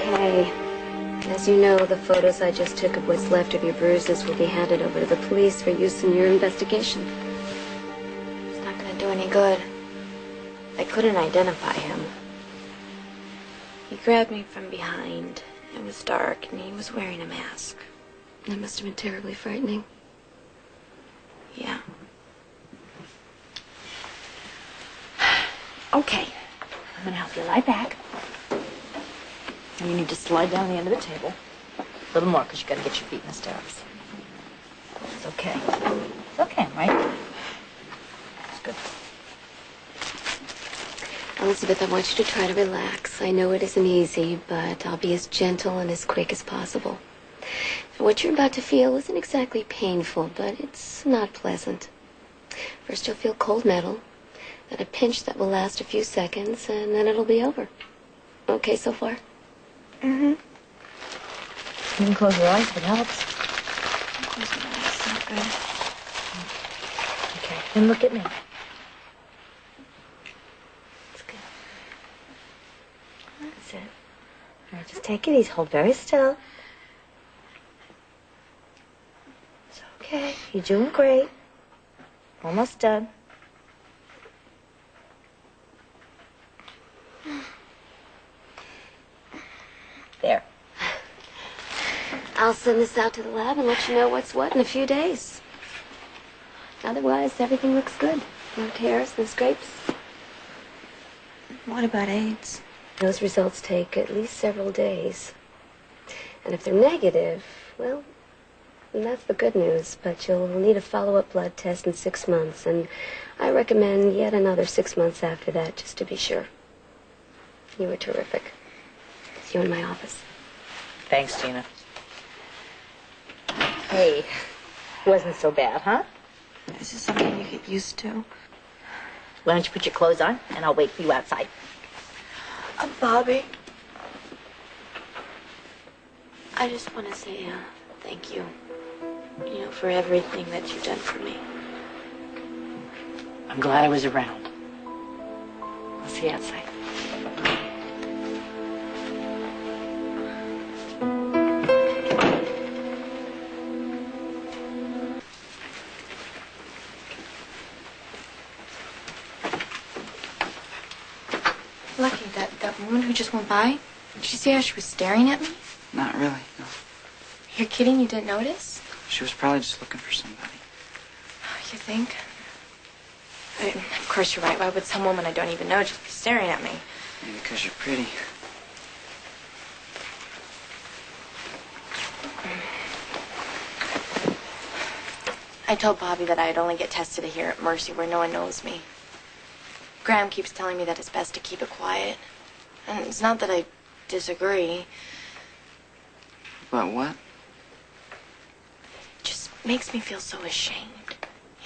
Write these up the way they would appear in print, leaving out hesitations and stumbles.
Okay. As you know, the photos I just took of what's left of your bruises will be handed over to the police for use in your investigation. It's not going to do any good. I couldn't identify him. He grabbed me from behind. It was dark, and he was wearing a mask. That must have been terribly frightening. Yeah. Okay. I'm going to help you lie back. And you need to slide down the end of the table. A little more, because you got to get your feet in the stirrups. It's okay. It's okay, right? It's good. Elizabeth, I want you to try to relax. I know it isn't easy, but I'll be as gentle and as quick as possible. What you're about to feel isn't exactly painful, but it's not pleasant. First you'll feel cold metal, then a pinch that will last a few seconds, and then it'll be over. Okay so far? Mm-hmm. You can close your eyes if it helps. Close my eyes. It's not good. Okay, then look at me. It's good. That's it. All right, just take it easy. Hold very still. It's okay. You're doing great. Almost done. There. I'll send this out to the lab and let you know what's what in a few days. Otherwise, everything looks good. No tears, no scrapes. What about AIDS? Those results take at least several days. And if they're negative, well, that's the good news. But you'll need a follow-up blood test in 6 months. And I recommend yet another 6 months after that, just to be sure. You were terrific. See you in my office. Thanks, Gina. Hey, wasn't so bad, huh? Is this something you get used to? Why don't you put your clothes on, and I'll wait for you outside. Bobbie. I just want to say thank you. You know, for everything that you've done for me. I'm glad I was around. I'll see you outside. Lucky, that woman who just went by, did you see how she was staring at me? Not really, no. You're kidding? You didn't notice? She was probably just looking for somebody. You think? Of course you're right. Why would some woman I don't even know just be staring at me? Maybe because you're pretty. I told Bobbie that I'd only get tested here at Mercy where no one knows me. Graham keeps telling me that it's best to keep it quiet. And it's not that I disagree. But what? It just makes me feel so ashamed.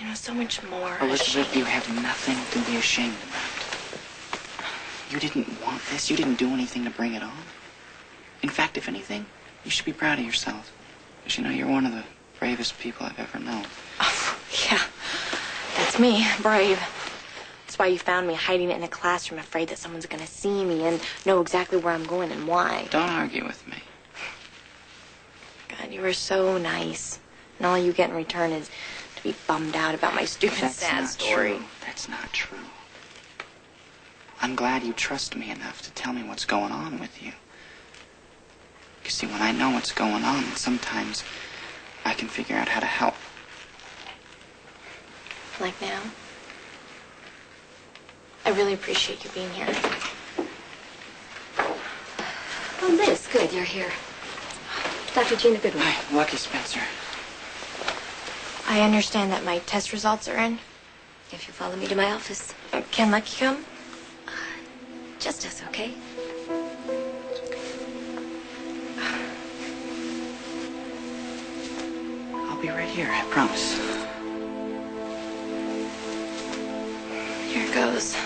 You know, so much more Elizabeth, ashamed. you have nothing to be ashamed about. You didn't want this. You didn't do anything to bring it on. In fact, if anything, you should be proud of yourself. Because, you know, you're one of the bravest people I've ever known. Oh, yeah, that's me, brave. That's why you found me hiding it in a classroom, afraid that someone's going to see me and know exactly where I'm going and why. Don't argue with me. God, you were so nice. And all you get in return is to be bummed out about my stupid, sad story. True. That's not true. I'm glad you trust me enough to tell me what's going on with you. You see, when I know what's going on, sometimes I can figure out how to help. Like now? I really appreciate you being here. Oh, Liz, good, you're here. Dr. Gina Goodwin. Hi, Lucky Spencer. I understand that my test results are in. If you follow me to my office. Can Lucky come? Just us, okay? I'll be right here, I promise. Here it goes.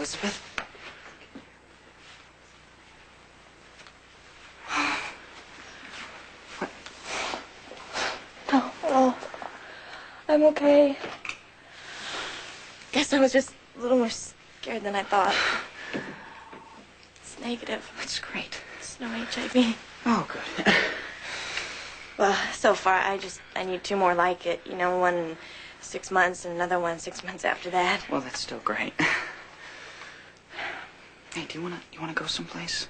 Elizabeth? What? Oh, I'm okay. Guess I was just a little more scared than I thought. It's negative. That's great. It's no HIV. Oh, good. Well, so far, I need 2 more like it. You know, one in 6 months and another one 6 months after that. Well, that's still great. Hey, do you wanna go someplace?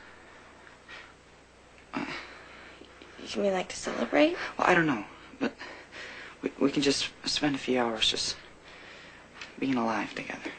You mean like to celebrate? Well, I don't know, but we can just spend a few hours just being alive together.